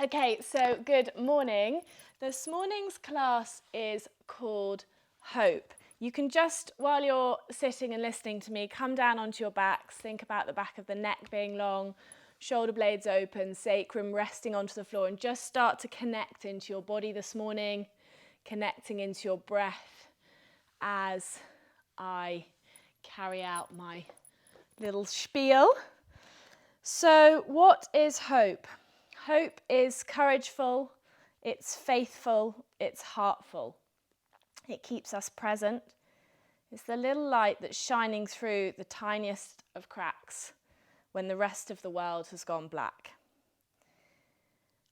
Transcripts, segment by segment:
Okay, so good morning. This morning's class is called Hope. You can just, while you're sitting and listening to me, come down onto your backs, think about the back of the neck being long, shoulder blades open, sacrum resting onto the floor, and just start to connect into your body this morning, connecting into your breath as I carry out my little spiel. So, what is hope? Hope is courageful, it's faithful, it's heartful. It keeps us present. It's the little light that's shining through the tiniest of cracks when the rest of the world has gone black.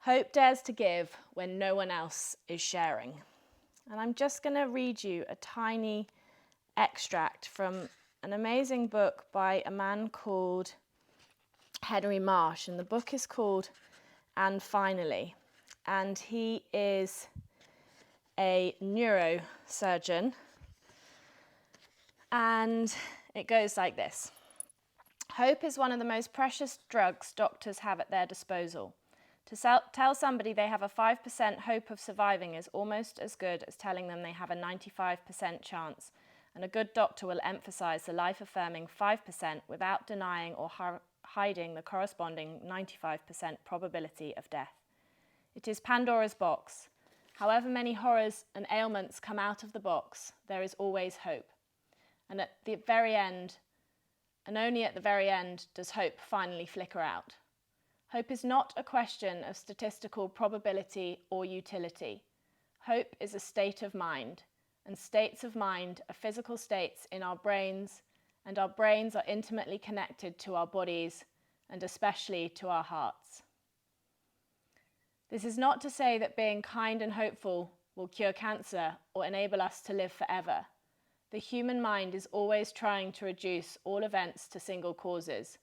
Hope dares to give when no one else is sharing. And I'm just going to read you a tiny extract from an amazing book by a man called Henry Marsh, and the book is called And Finally, and he is a neurosurgeon, and it goes like this. Hope is one of the most precious drugs doctors have at their disposal. To tell somebody they have a 5% hope of surviving is almost as good as telling them they have a 95% chance, and a good doctor will emphasize the life-affirming 5% without denying or hiding the corresponding 95% probability of death. It is Pandora's box. However many horrors and ailments come out of the box, there is always hope. And at the very end, and only at the very end, does hope finally flicker out. Hope is not a question of statistical probability or utility. Hope is a state of mind, and states of mind are physical states in our brains, and our brains are intimately connected to our bodies, and especially to our hearts. This is not to say that being kind and hopeful will cure cancer or enable us to live forever. The human mind is always trying to reduce all events to single causes,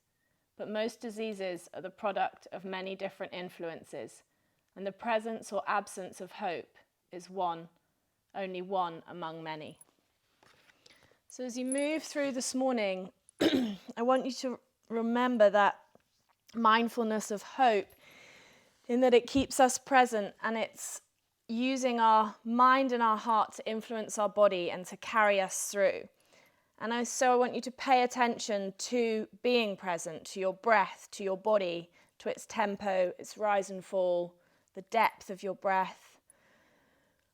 but most diseases are the product of many different influences, and the presence or absence of hope is only one among many. So as you move through this morning, I want you to remember that mindfulness of hope, in that it keeps us present, and it's using our mind and our heart to influence our body and to carry us through. And so I want you to pay attention to being present, to your breath, to your body, to its tempo, its rise and fall, the depth of your breath.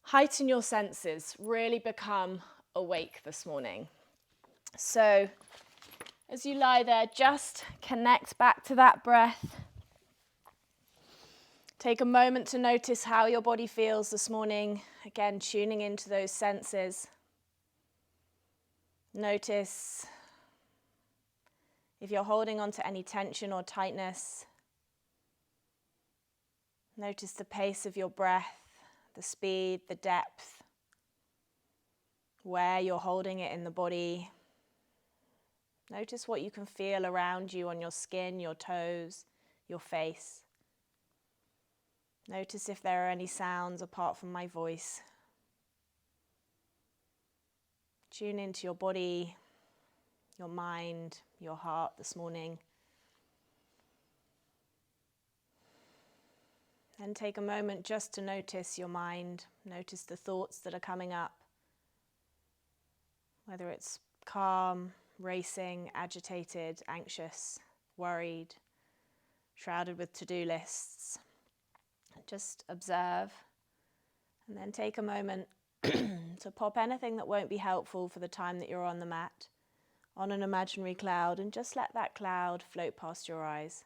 Heighten your senses, really become awake this morning. So as you lie there, just connect back to that breath. Take a moment to notice how your body feels this morning. Again, tuning into those senses. Notice if you're holding on to any tension or tightness. Notice the pace of your breath, the speed, the depth, where you're holding it in the body. Notice what you can feel around you on your skin, your toes, your face. Notice if there are any sounds apart from my voice. Tune into your body, your mind, your heart this morning. Then take a moment just to notice your mind. Notice the thoughts that are coming up. Whether it's calm, racing, agitated, anxious, worried, shrouded with to-do lists. Just observe, and then take a moment to pop anything that won't be helpful for the time that you're on the mat on an imaginary cloud, and just let that cloud float past your eyes.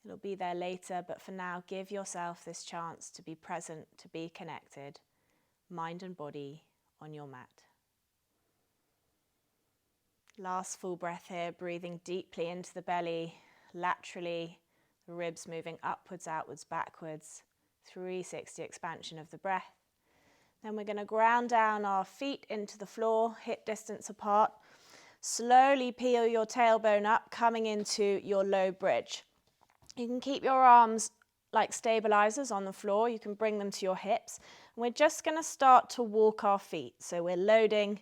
It'll be there later, but for now, give yourself this chance to be present, to be connected, mind and body, on your mat. Last full breath here, breathing deeply into the belly, laterally, the ribs moving upwards, outwards, backwards, 360 expansion of the breath. Then we're going to ground down our feet into the floor, hip distance apart. Slowly peel your tailbone up, coming into your low bridge. You can keep your arms like stabilizers on the floor. You can bring them to your hips. And we're just going to start to walk our feet. So we're loading,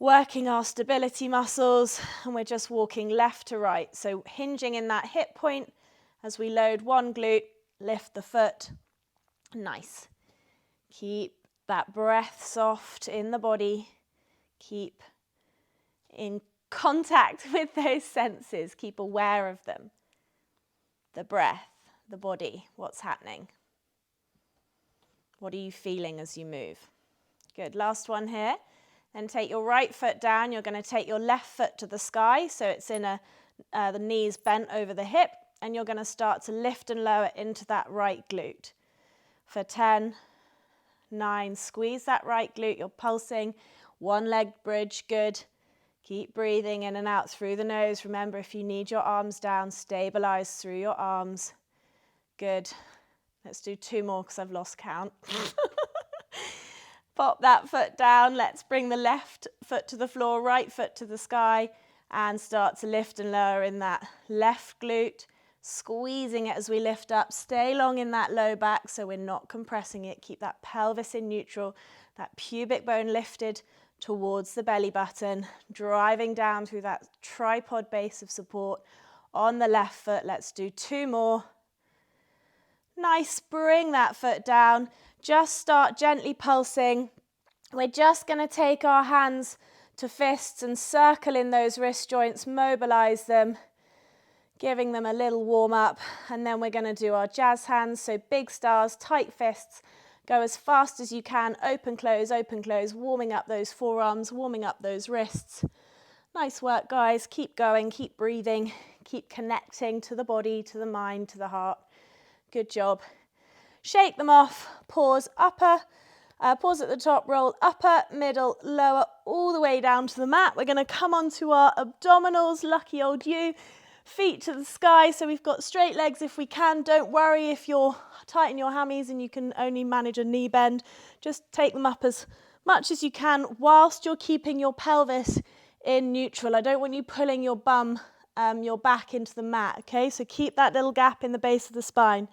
working our stability muscles, and we're just walking left to right. So hinging in that hip point as we load one glute, lift the foot. Nice. Keep that breath soft in the body. Keep in contact with those senses. Keep aware of them. The breath, the body, what's happening? What are you feeling as you move? Good, last one here. Then take your right foot down. You're going to take your left foot to the sky, so it's in the knees bent over the hip, and you're going to start to lift and lower into that right glute. For 10, 9, squeeze that right glute. You're pulsing. One leg bridge, good. Keep breathing in and out through the nose. Remember, if you need your arms down, stabilize through your arms. Good. Let's do 2 more because I've lost count. Pop that foot down. Let's bring the left foot to the floor, right foot to the sky, and start to lift and lower in that left glute, squeezing it as we lift up. Stay long in that low back so we're not compressing it. Keep that pelvis in neutral, that pubic bone lifted towards the belly button, driving down through that tripod base of support on the left foot. Let's do 2 more. Nice, bring that foot down. Just start gently pulsing. We're just going to take our hands to fists and circle in those wrist joints, mobilize them, giving them a little warm up, and then we're going to do our jazz hands, so big stars, tight fists, go as fast as you can, open, close, warming up those forearms, warming up those wrists. Nice work, guys. Keep going, keep breathing, keep connecting to the body, to the mind, to the heart. Good job. Shake them off, pause upper, pause at the top, roll upper, middle, lower, all the way down to the mat. We're going to come onto our abdominals, lucky old you, feet to the sky, so we've got straight legs if we can. Don't worry if you're tight in your hammies and you can only manage a knee bend. Just take them up as much as you can whilst you're keeping your pelvis in neutral. I don't want you pulling your bum, your back into the mat, okay? So keep that little gap in the base of the spine.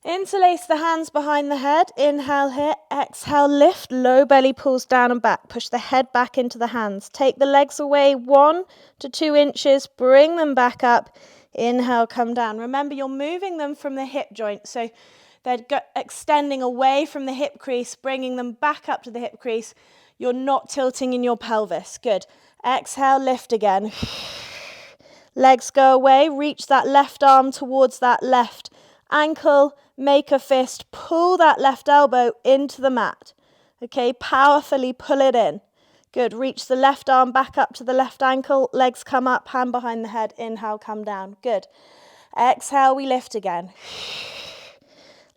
Interlace the hands behind the head. Inhale here, exhale, lift, low belly pulls down and back. Push the head back into the hands. Take the legs away 1 to 2 inches, bring them back up. Inhale, come down. Remember, you're moving them from the hip joint, so they're extending away from the hip crease, bringing them back up to the hip crease. You're not tilting in your pelvis. Good. Exhale, lift again. Legs go away, reach that left arm towards that left ankle, make a fist, pull that left elbow into the mat. Okay, powerfully pull it in. Good, reach the left arm back up to the left ankle, legs come up, hand behind the head, inhale, come down. Good. Exhale, we lift again.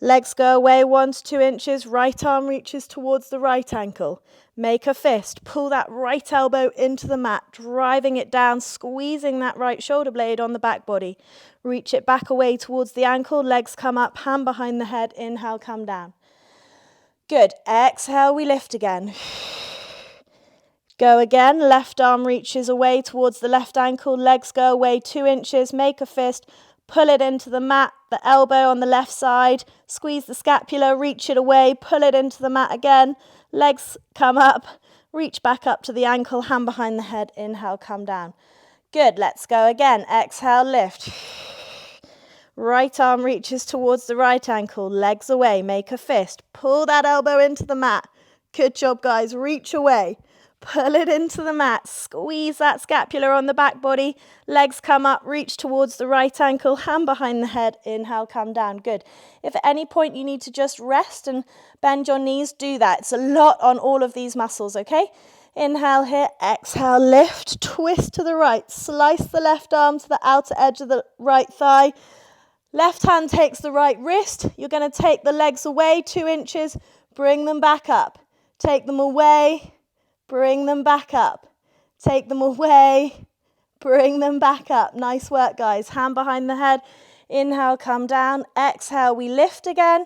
Legs go away 1 to 2 inches, right arm reaches towards the right ankle. Make a fist, pull that right elbow into the mat, driving it down, squeezing that right shoulder blade on the back body. Reach it back away towards the ankle, legs come up, hand behind the head, inhale, come down. Good, exhale, we lift again. Go again, left arm reaches away towards the left ankle, legs go away 2 inches, make a fist, pull it into the mat, the elbow on the left side, squeeze the scapula, reach it away, pull it into the mat again, legs come up, reach back up to the ankle, hand behind the head, inhale, come down. Good, let's go again, exhale, lift. Right arm reaches towards the right ankle, legs away, make a fist, pull that elbow into the mat. Good job, guys, reach away. Pull it into the mat, squeeze that scapula on the back body, legs come up, reach towards the right ankle, hand behind the head, inhale, come down. Good. If at any point you need to just rest and bend your knees, do that. It's a lot on all of these muscles, okay? Inhale here, exhale, lift, twist to the right, slice the left arm to the outer edge of the right thigh. Left hand takes the right wrist. You're going to take the legs away 2 inches, bring them back up. Take them away. Bring them back up. Take them away. Bring them back up. Nice work, guys. Hand behind the head. Inhale, come down. Exhale, we lift again.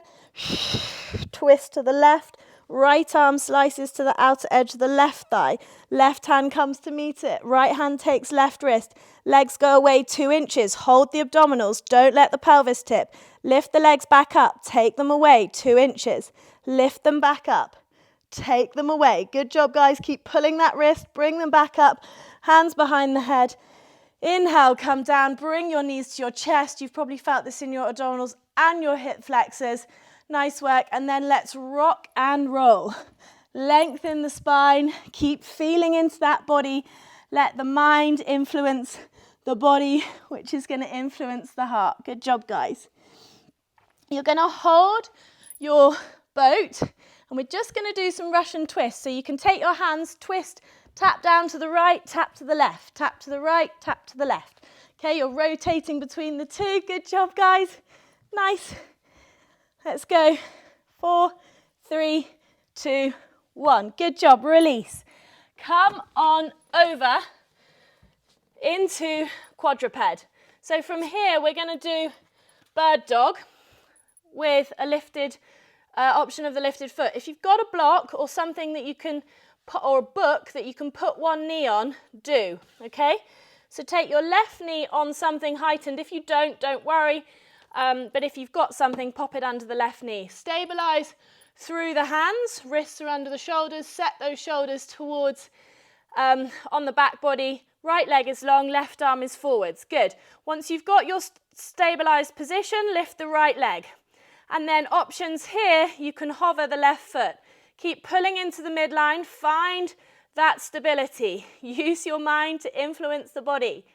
Twist to the left. Right arm slices to the outer edge of the left thigh. Left hand comes to meet it. Right hand takes left wrist. Legs go away 2 inches. Hold the abdominals. Don't let the pelvis tip. Lift the legs back up. Take them away 2 inches. Lift them back up. Take them away. Good job, guys. Keep pulling that wrist. Bring them back up. Hands behind the head. Inhale, come down, bring your knees to your chest. You've probably felt this in your abdominals and your hip flexors. Nice work. And then let's rock and roll. Lengthen the spine. Keep feeling into that body. Let the mind influence the body, which is going to influence the heart. Good job, guys. You're going to hold your boat, and we're just going to do some Russian twists. So you can take your hands, twist, tap down to the right, tap to the left, tap to the right, tap to the left. Okay, you're rotating between the two. Good job, guys. Nice. Let's go. 4, 3, 2, 1. Good job. Release. Come on over into quadruped. So from here, we're going to do bird dog with a lifted option of the lifted foot. If you've got a block or something that you can put, or a book that you can put one knee on, do, okay? So take your left knee on something heightened. If you don't worry. But if you've got something, pop it under the left knee. Stabilize through the hands, wrists are under the shoulders, set those shoulders towards on the back body. Right leg is long, left arm is forwards. Good. Once you've got your stabilized position, lift the right leg. And then options here, you can hover the left foot. Keep pulling into the midline, find that stability. Use your mind to influence the body.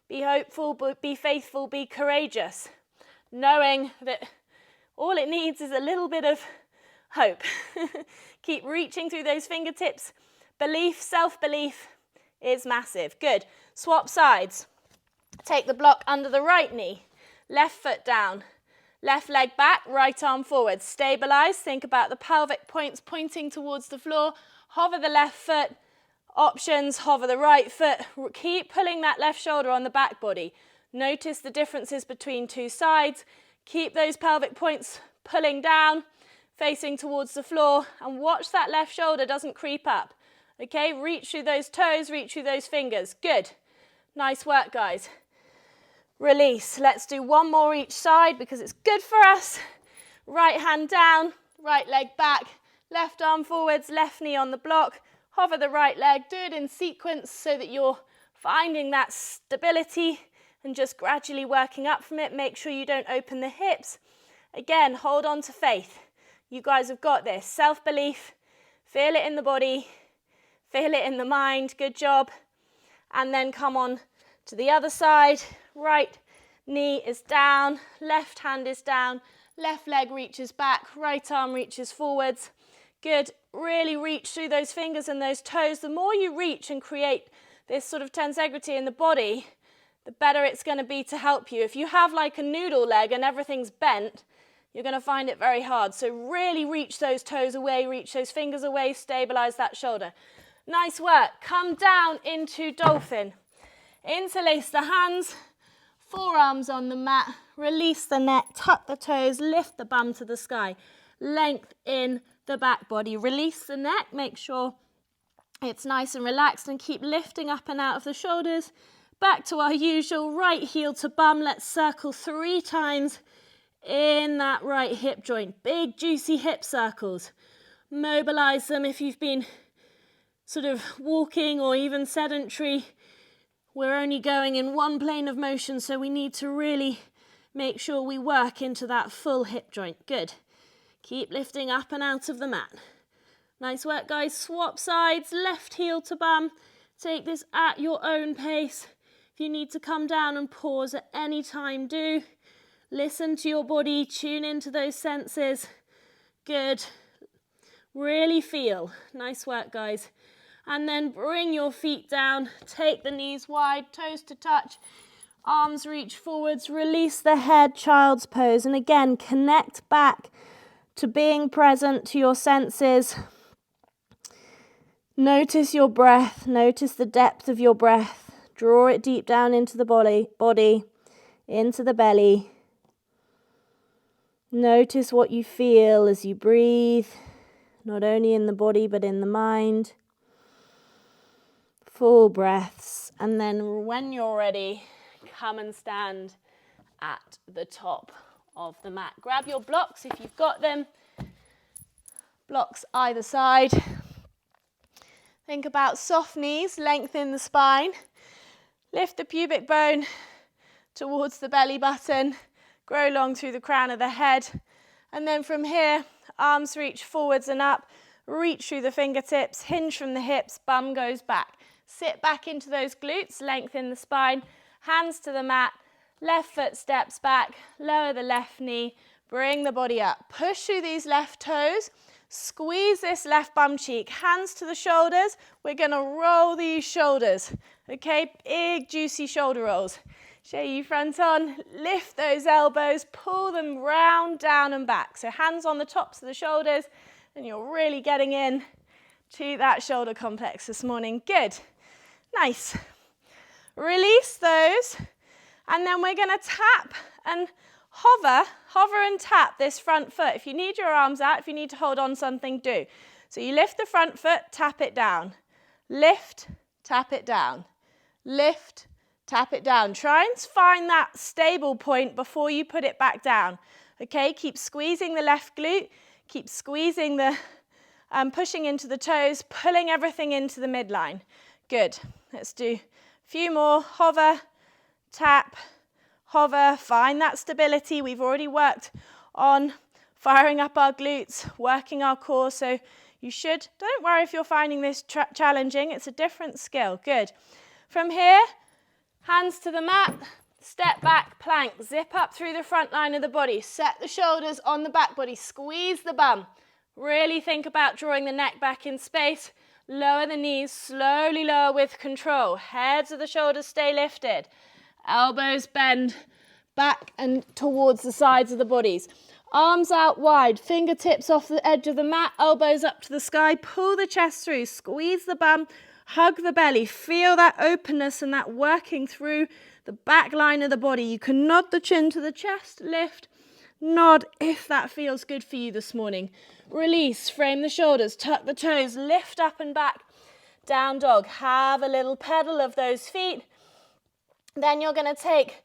Be hopeful, be faithful, be courageous. Knowing that all it needs is a little bit of hope. Keep reaching through those fingertips. Belief, self-belief is massive. Good. Swap sides. Take the block under the right knee. Left foot down. Left leg back, right arm forward. Stabilize. Think about the pelvic points pointing towards the floor. Hover the left foot. Options, hover the right foot. Keep pulling that left shoulder on the back body. Notice the differences between two sides. Keep those pelvic points pulling down, facing towards the floor, and watch that left shoulder doesn't creep up. Okay, reach through those toes, reach through those fingers. Good. Nice work, guys. Release. Let's do one more each side because it's good for us. Right hand down, right leg back, left arm forwards, left knee on the block. Hover the right leg. Do it in sequence so that you're finding that stability and just gradually working up from it. Make sure you don't open the hips. Again, hold on to faith. You guys have got this. Self-belief. Feel it in the body. Feel it in the mind. Good job. And then come on to the other side. Right knee is down. Left hand is down. Left leg reaches back. Right arm reaches forwards. Good. Really reach through those fingers and those toes. The more you reach and create this sort of tensegrity in the body, the better it's going to be to help you. If you have like a noodle leg and everything's bent, you're going to find it very hard. So really reach those toes away, reach those fingers away, stabilize that shoulder. Nice work. Come down into dolphin. Interlace the hands, forearms on the mat, release the neck, tuck the toes, lift the bum to the sky. Length in the back body. Release the neck, make sure it's nice and relaxed, and keep lifting up and out of the shoulders. Back to our usual right heel to bum. Let's circle 3 times in that right hip joint. Big juicy hip circles. Mobilize them if you've been sort of walking or even sedentary. We're only going in one plane of motion, so we need to really make sure we work into that full hip joint. Good. Keep lifting up and out of the mat. Nice work, guys. Swap sides, left heel to bum. Take this at your own pace. If you need to come down and pause at any time, do. Listen to your body, tune into those senses. Good. Really feel. Nice work, guys. And then bring your feet down. Take the knees wide, toes to touch. Arms reach forwards. Release the head, child's pose. And again, connect back to being present to your senses. Notice your breath. Notice the depth of your breath. Draw it deep down into the body, into the belly. Notice what you feel as you breathe, not only in the body but in the mind. Full breaths. And then when you're ready, come and stand at the top of the mat. Grab your blocks if you've got them. Blocks either side. Think about soft knees, lengthen the spine. Lift the pubic bone towards the belly button. Grow long through the crown of the head. And then from here, arms reach forwards and up. Reach through the fingertips, hinge from the hips, bum goes back. Sit back into those glutes, lengthen the spine, hands to the mat, left foot steps back, lower the left knee, bring the body up. Push through these left toes, squeeze this left bum cheek, hands to the shoulders. We're going to roll these shoulders, okay? Big, juicy shoulder rolls. Show you front on, lift those elbows, pull them round, down and back. So hands on the tops of the shoulders, and you're really getting in to that shoulder complex this morning. Good. Nice. Release those, and then we're going to tap and hover and tap this front foot. If you need your arms out, if you need to hold on something, do. So you lift the front foot, tap it down. Lift, tap it down. Lift, tap it down. Try and find that stable point before you put it back down. Okay, keep squeezing the left glute. Keep squeezing the, pushing into the toes, pulling everything into the midline. Good. Let's do a few more. Hover, tap, hover. Find that stability. We've already worked on firing up our glutes, working our core. So you should, don't worry if you're finding this challenging. It's a different skill. Good. From here, hands to the mat. Step back, plank, zip up through the front line of the body. Set the shoulders on the back body, squeeze the bum. Really think about drawing the neck back in space. Lower the knees, slowly lower with control. Heads of the shoulders stay lifted. Elbows bend back and towards the sides of the bodies. Arms out wide, fingertips off the edge of the mat, elbows up to the sky. Pull the chest through, squeeze the bum, hug the belly. Feel that openness and that working through the back line of the body. You can nod the chin to the chest, lift, nod if that feels good for you this morning. Release, frame the shoulders, tuck the toes, lift up and back. Down dog. Have a little pedal of those feet. Then you're going to take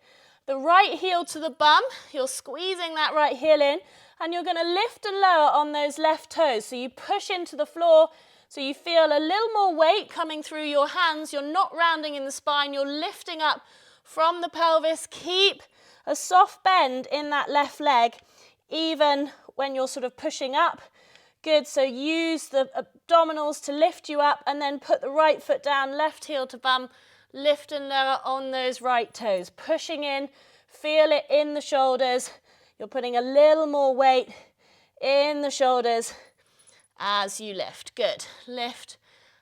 the right heel to the bum. You're squeezing that right heel in, and you're going to lift and lower on those left toes. So you push into the floor, so you feel a little more weight coming through your hands. You're not rounding in the spine. You're lifting up from the pelvis. Keep a soft bend in that left leg, even when you're sort of pushing up. Good, so use the abdominals to lift you up, and then put the right foot down, left heel to bum, lift and lower on those right toes. Pushing in, feel it in the shoulders. You're putting a little more weight in the shoulders as you lift. Good, lift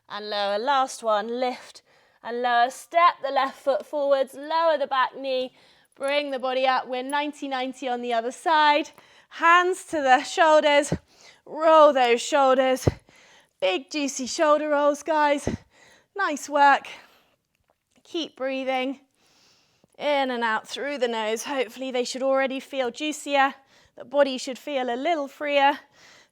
and lower. Last one, lift and lower. Step the left foot forwards, lower the back knee, bring the body up. We're 90-90 on the other side. Hands to the shoulders, roll those shoulders. Big juicy shoulder rolls, guys. Nice work. Keep breathing in and out through the nose. Hopefully they should already feel juicier. The body should feel a little freer.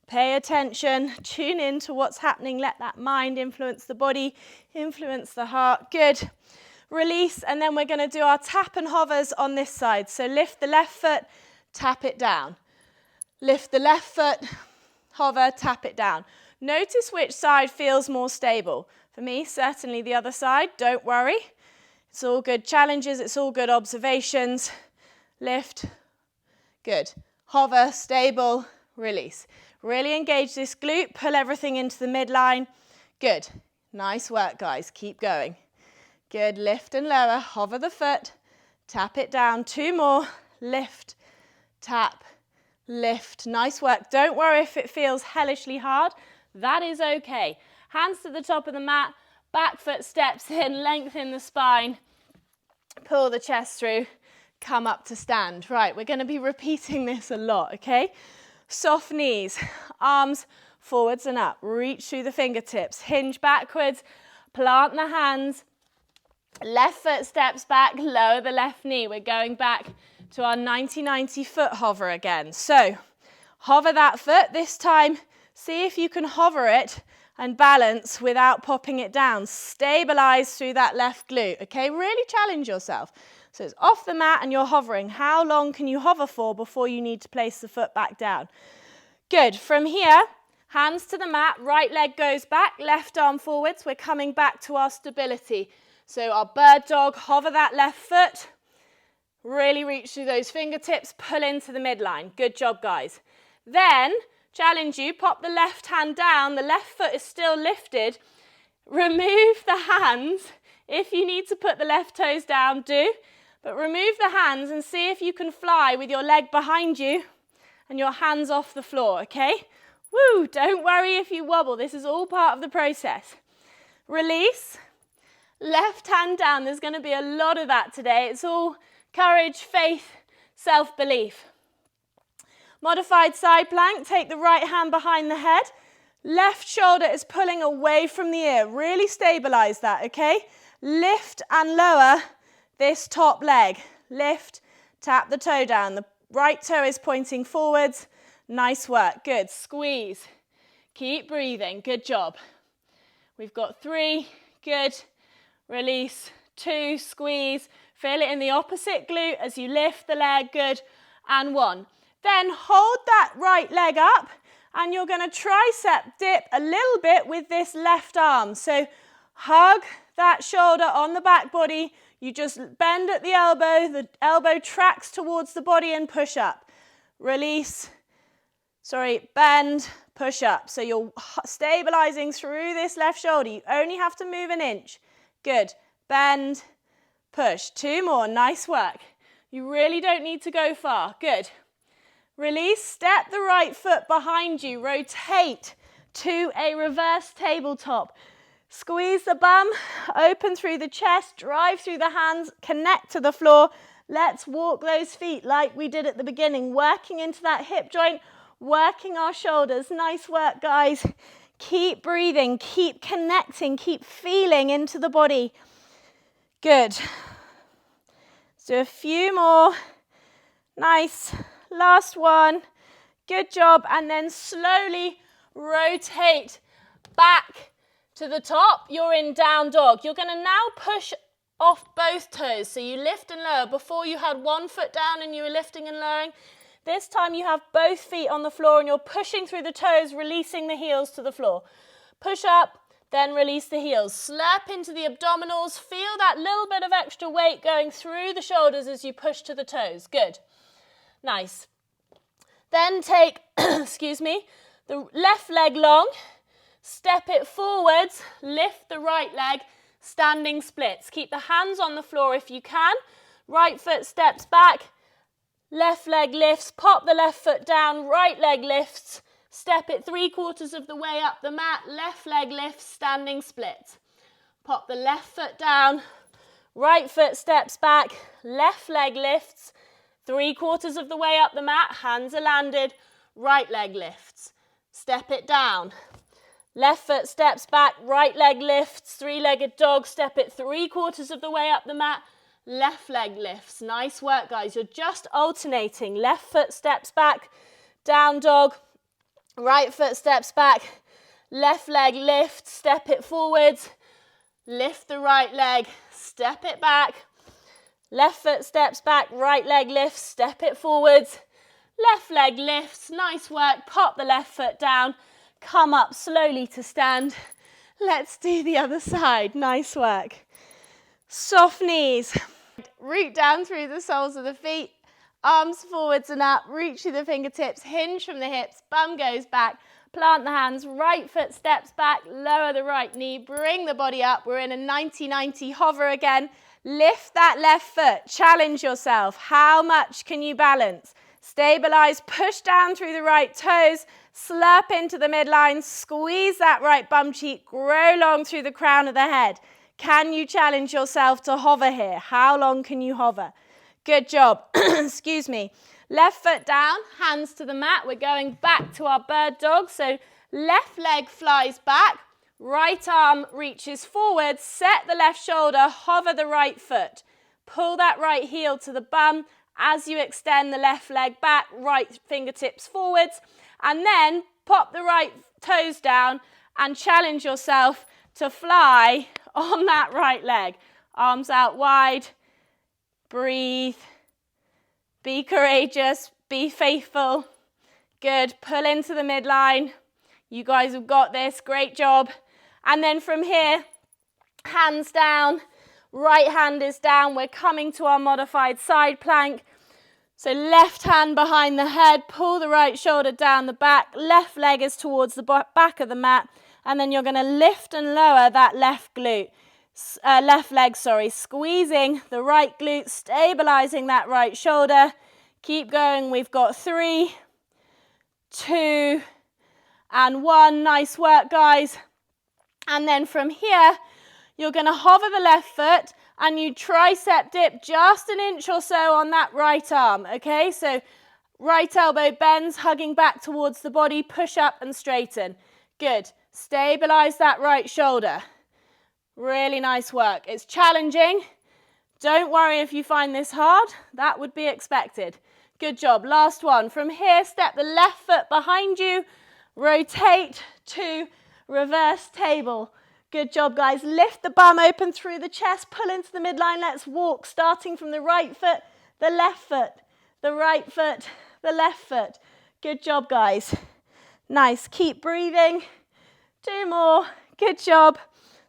Pay attention, tune in to what's happening. Let that mind influence the body, influence the heart. Good. Release, and then we're going to do our tap and hovers on this side. So lift the left foot, tap it down. Lift the left foot, hover, tap it down. Notice which side feels more stable. For me, certainly the other side. Don't worry. It's all good challenges. It's all good observations. Lift. Good. Hover, stable, release. Really engage this glute. Pull everything into the midline. Good. Nice work, guys. Keep going. Good. Lift and lower. Hover the foot. Tap it down. Two more. Lift. Tap. Lift. Nice work. Don't worry if it feels hellishly hard. That is okay. Hands to the top of the mat. Back foot steps in. Lengthen the spine. Pull the chest through. Come up to stand. Right, we're going to be repeating this a lot, okay? Soft knees, arms forwards and up. Reach through the fingertips. Hinge backwards. Plant the hands. Left foot steps back. Lower the left knee. We're going back to our 90-90 foot hover again. So hover that foot. This time, see if you can hover it and balance without popping it down. Stabilize through that left glute, okay? Really challenge yourself. So it's off the mat and you're hovering. How long can you hover for before you need to place the foot back down? Good. From here, hands to the mat, right leg goes back, left arm forwards. We're coming back to our stability. So our bird dog, hover that left foot. Really reach through those fingertips, pull into the midline. Good job, guys. Then, challenge you, pop the left hand down. The left foot is still lifted. Remove the hands. If you need to put the left toes down, do. But remove the hands and see if you can fly with your leg behind you and your hands off the floor, okay? Woo, don't worry if you wobble. This is all part of the process. Release. Left hand down. There's going to be a lot of that today. It's all courage, faith, self-belief. Modified side plank. Take the right hand behind the head. Left shoulder is pulling away from the ear. Really stabilize that, okay? Lift and lower this top leg. Lift, tap the toe down. The right toe is pointing forwards. Nice work. Good. Squeeze. Keep breathing. Good job. We've got 3. Good. Release. 2. Squeeze. Feel it in the opposite glute as you lift the leg. Good. And 1. Then hold that right leg up and you're going to tricep dip a little bit with this left arm. So hug that shoulder on the back body. You just bend at the elbow tracks towards the body and push up. Release. Bend, push up. So you're stabilizing through this left shoulder. You only have to move an inch. Good. Bend, push. 2 more. Nice work. You really don't need to go far. Good. Release. Step the right foot behind you. Rotate to a reverse tabletop. Squeeze the bum, open through the chest, drive through the hands, connect to the floor. Let's walk those feet like we did at the beginning, working into that hip joint, working our shoulders. Nice work, guys. Keep breathing, keep connecting, keep feeling into the body. Good. Let's do a few more. Nice. Last one. Good job. And then slowly rotate back to the top. You're in down dog. You're going to now push off both toes. So you lift and lower. Before you had one foot down and you were lifting and lowering. This time you have both feet on the floor and you're pushing through the toes, releasing the heels to the floor. Push up, then release the heels. Slurp into the abdominals. Feel that little bit of extra weight going through the shoulders as you push to the toes. Good. Nice. Then take, the left leg long. Step it forwards, lift the right leg, standing splits. Keep the hands on the floor if you can. Right foot steps back, left leg lifts, pop the left foot down, right leg lifts, step it 3/4 of the way up the mat, left leg lifts, standing split. Pop the left foot down, right foot steps back, left leg lifts, 3/4 of the way up the mat, hands are landed, right leg lifts. Step it down. Left foot steps back, right leg lifts, 3-legged dog, step it 3/4 of the way up the mat, left leg lifts. Nice work, guys. You're just alternating. Left foot steps back, down dog, right foot steps back, left leg lifts, step it forwards, lift the right leg, step it back, left foot steps back, right leg lifts, step it forwards, left leg lifts. Nice work. Pop the left foot down. Come up slowly to stand. Let's do the other side. Nice work. Soft knees. Root down through the soles of the feet. Arms forwards and up. Reach through the fingertips. Hinge from the hips. Bum goes back. Plant the hands. Right foot steps back. Lower the right knee. Bring the body up. We're in a 90-90 hover again. Lift that left foot. Challenge yourself. How much can you balance? Stabilize. Push down through the right toes. Slurp into the midline, squeeze that right bum cheek, grow long through the crown of the head. Can you challenge yourself to hover here? How long can you hover? Good job. Excuse me. Left foot down, hands to the mat. We're going back to our bird dog. So left leg flies back, right arm reaches forward, set the left shoulder, hover the right foot. Pull that right heel to the bum as you extend the left leg back, right fingertips forwards. And then pop the right toes down and challenge yourself to fly on that right leg. Arms out wide. Breathe. Be courageous. Be faithful. Good. Pull into the midline. You guys have got this. Great job. And then from here, hands down. Right hand is down. We're coming to our modified side plank. So left hand behind the head, pull the right shoulder down the back, left leg is towards the back of the mat, and then you're going to lift and lower that left leg, squeezing the right glute, stabilizing that right shoulder. Keep going. We've got 3, 2, and 1. Nice work, guys. And then from here, you're going to hover the left foot and you tricep dip just an inch or so on that right arm, okay? So right elbow bends, hugging back towards the body, push up and straighten. Good. Stabilize that right shoulder. Really nice work. It's challenging. Don't worry if you find this hard. That would be expected. Good job. Last one. From here, step the left foot behind you, rotate to reverse table. Good job, guys. Lift the bum open through the chest, pull into the midline. Let's walk, starting from the right foot, the left foot, the right foot, the left foot. Good job, guys. Nice. Keep breathing. 2 more. Good job.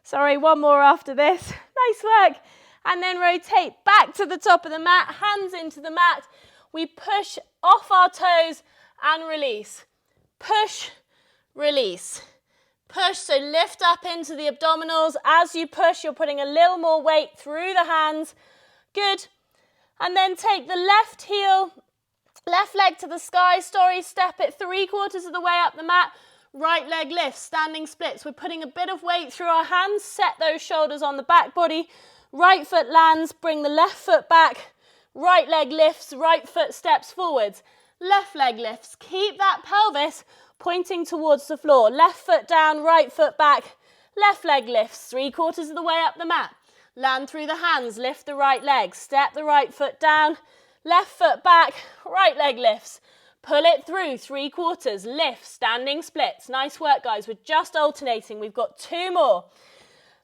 Sorry, 1 more after this. Nice work. And then rotate back to the top of the mat, hands into the mat. We push off our toes and release. Push, release. Push, so lift up into the abdominals. As you push, you're putting a little more weight through the hands. Good. And then take the left heel, left leg to the sky, story, step it 3/4 of the way up the mat. Right leg lifts, standing splits. We're putting a bit of weight through our hands. Set those shoulders on the back body. Right foot lands, bring the left foot back. Right leg lifts, right foot steps forwards. Left leg lifts. Keep that pelvis pointing towards the floor. Left foot down, right foot back. Left leg lifts, 3/4 of the way up the mat. Land through the hands, lift the right leg. Step the right foot down. Left foot back, right leg lifts. Pull it through, 3/4, lift, standing splits. Nice work, guys. We're just alternating. We've got 2 more.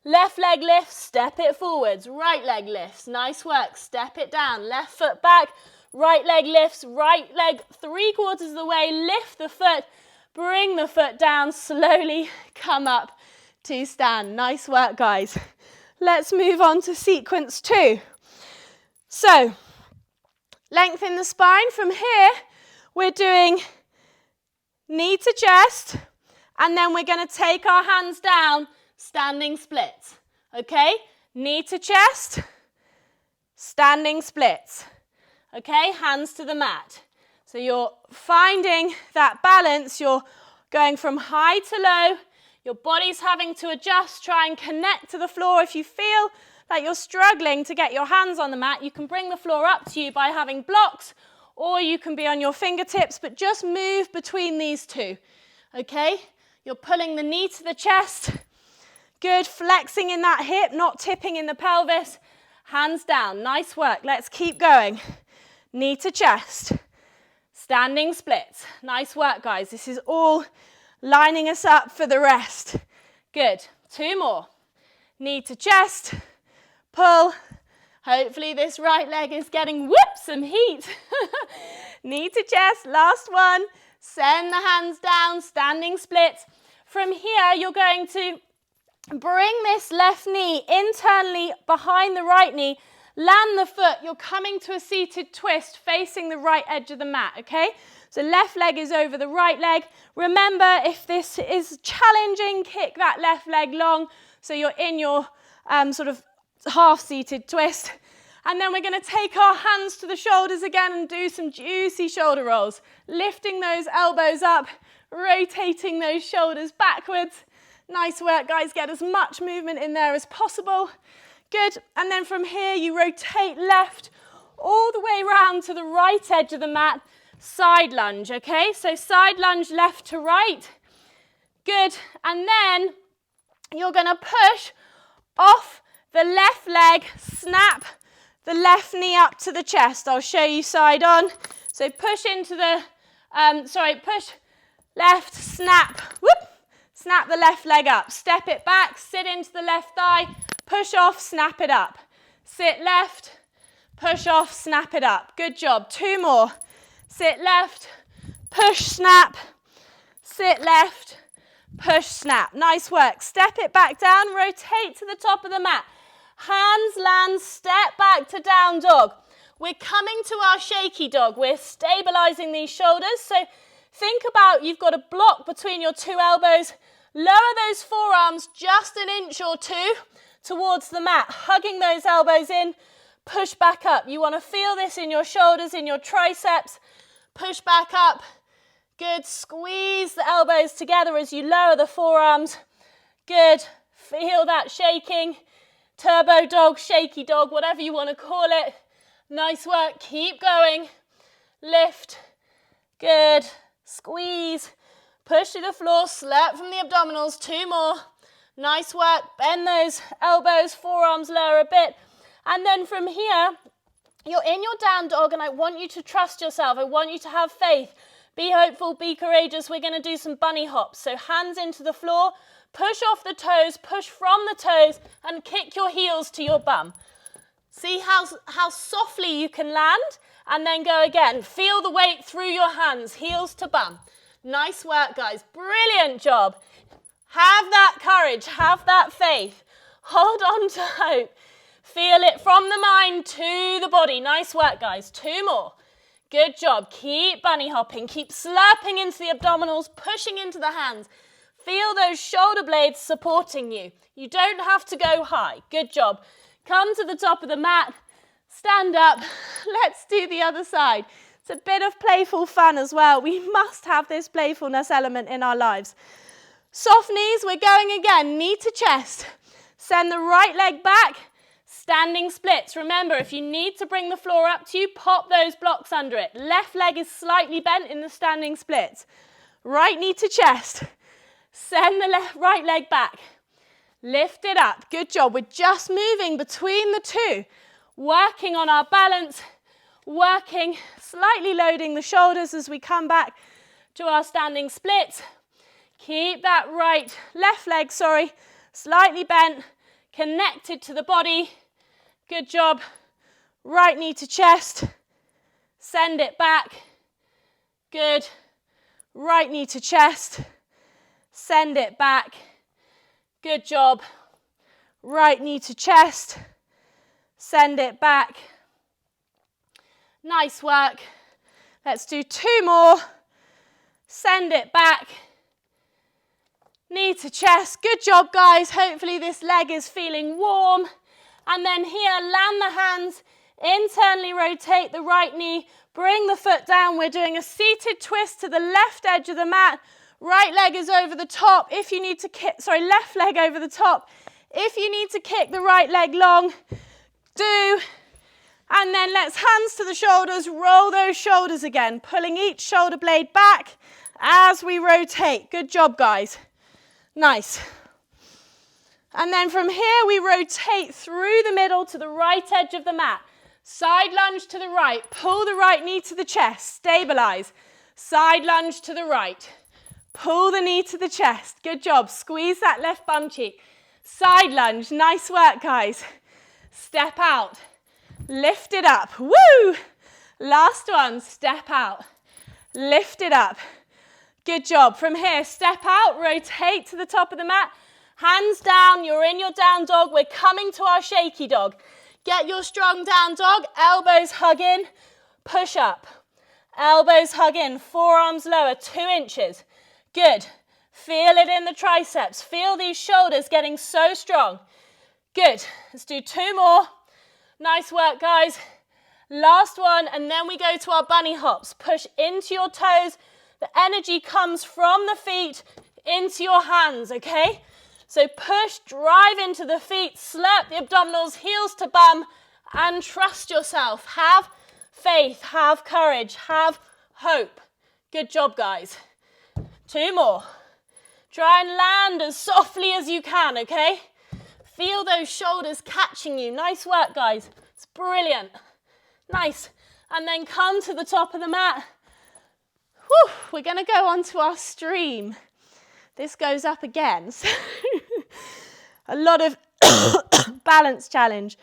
Left leg lifts, step it forwards. Right leg lifts, nice work. Step it down, left foot back. Right leg lifts, right leg 3/4 of the way. Lift the foot, bring the foot down, slowly come up to stand. Nice work, guys. Let's move on to sequence 2. So, lengthen the spine. From here, we're doing knee to chest, and then we're going to take our hands down, standing splits. Okay? Knee to chest, standing splits. Okay? Hands to the mat. So you're finding that balance. You're going from high to low. Your body's having to adjust, try and connect to the floor. If you feel like you're struggling to get your hands on the mat, you can bring the floor up to you by having blocks, or you can be on your fingertips, but just move between these two, okay? You're pulling the knee to the chest. Good, flexing in that hip, not tipping in the pelvis. Hands down, nice work. Let's keep going. Knee to chest, standing splits. Nice work, guys. This is all lining us up for the rest. Good, 2 more. Knee to chest, pull. Hopefully this right leg is getting some heat. Knee to chest, last one. Send the hands down, standing splits. From here, you're going to bring this left knee internally behind the right knee. Land the foot. You're coming to a seated twist facing the right edge of the mat, okay? So left leg is over the right leg. Remember, if this is challenging, kick that left leg long so you're in your sort of half-seated twist. And then we're going to take our hands to the shoulders again and do some juicy shoulder rolls. Lifting those elbows up, rotating those shoulders backwards. Nice work, guys. Get as much movement in there as possible. Good. And then from here, you rotate left all the way round to the right edge of the mat. Side lunge, okay? So side lunge left to right. Good. And then you're going to push off the left leg, snap the left knee up to the chest. I'll show you side on. So push into the, push left, snap, whoop, snap the left leg up. Step it back, sit into the left thigh, push off, snap it up. Sit left, push off, snap it up. Good job. 2 more. Sit left, push, snap, sit left, push, snap. Nice work. Step it back down, rotate to the top of the mat. Hands land, step back to down dog. We're coming to our shaky dog. We're stabilizing these shoulders. So think about you've got a block between your two elbows. Lower those forearms just an inch or two towards the mat, hugging those elbows in. Push back up. You want to feel this in your shoulders, in your triceps. Push back up. Good. Squeeze the elbows together as you lower the forearms. Good. Feel that shaking. Turbo dog, shaky dog, whatever you want to call it. Nice work. Keep going. Lift. Good. Squeeze. Push to the floor. Slurp from the abdominals. 2 more. Nice work. Bend those elbows, forearms lower a bit. And then from here, you're in your down dog, and I want you to trust yourself. I want you to have faith. Be hopeful, be courageous. We're going to do some bunny hops. So hands into the floor, push off the toes, push from the toes, and kick your heels to your bum. See how softly you can land, and then go again. Feel the weight through your hands, heels to bum. Nice work, guys. Brilliant job. Have that courage, have that faith. Hold on to hope. Feel it from the mind to the body. Nice work, guys. 2 more. Good job. Keep bunny hopping. Keep slurping into the abdominals, pushing into the hands. Feel those shoulder blades supporting you. You don't have to go high. Good job. Come to the top of the mat. Stand up. Let's do the other side. It's a bit of playful fun as well. We must have this playfulness element in our lives. Soft knees. We're going again. Knee to chest. Send the right leg back. Standing splits. Remember, if you need to bring the floor up to you, pop those blocks under it. Left leg is slightly bent in the standing splits. Right knee to chest. Send the right leg back. Lift it up. Good job. We're just moving between the two. Working on our balance. Working, slightly loading the shoulders as we come back to our standing splits. Keep that left leg, slightly bent, connected to the body. Good job. Right knee to chest. Send it back. Good. Right knee to chest. Send it back. Good job. Right knee to chest. Send it back. Nice work. Let's do 2 more. Send it back. Knee to chest. Good job, guys. Hopefully this leg is feeling warm. And then here, land the hands. Internally rotate the right knee. Bring the foot down. We're doing a seated twist to the left edge of the mat. Right leg is over the top. If you need to kick, left leg over the top. If you need to kick the right leg long, do. And then let's hands to the shoulders, roll those shoulders again, pulling each shoulder blade back as we rotate. Good job, guys. Nice. And then from here, we rotate through the middle to the right edge of the mat. Side lunge to the right, pull the right knee to the chest, stabilize. Side lunge to the right, pull the knee to the chest. Good job. Squeeze that left bum cheek. Side lunge. Nice work, guys. Step out. Lift it up. Woo! Last one. Step out. Lift it up. Good job. From here, step out, rotate to the top of the mat. Hands down. You're in your down dog. We're coming to our shaky dog. Get your strong down dog. Elbows hug in. Push up. Elbows hug in. Forearms lower. 2 inches. Good. Feel it in the triceps. Feel these shoulders getting so strong. Good. Let's do 2 more. Nice work, guys. Last one, and then we go to our bunny hops. Push into your toes. The energy comes from the feet into your hands, okay? So push, drive into the feet, slurp the abdominals, heels to bum, and trust yourself. Have faith, have courage, have hope. Good job, guys. 2 more. Try and land as softly as you can, okay? Feel those shoulders catching you. Nice work, guys. It's brilliant. Nice. And then come to the top of the mat. Whew, we're going to go on to our stream. This goes up again. So a lot of balance challenge.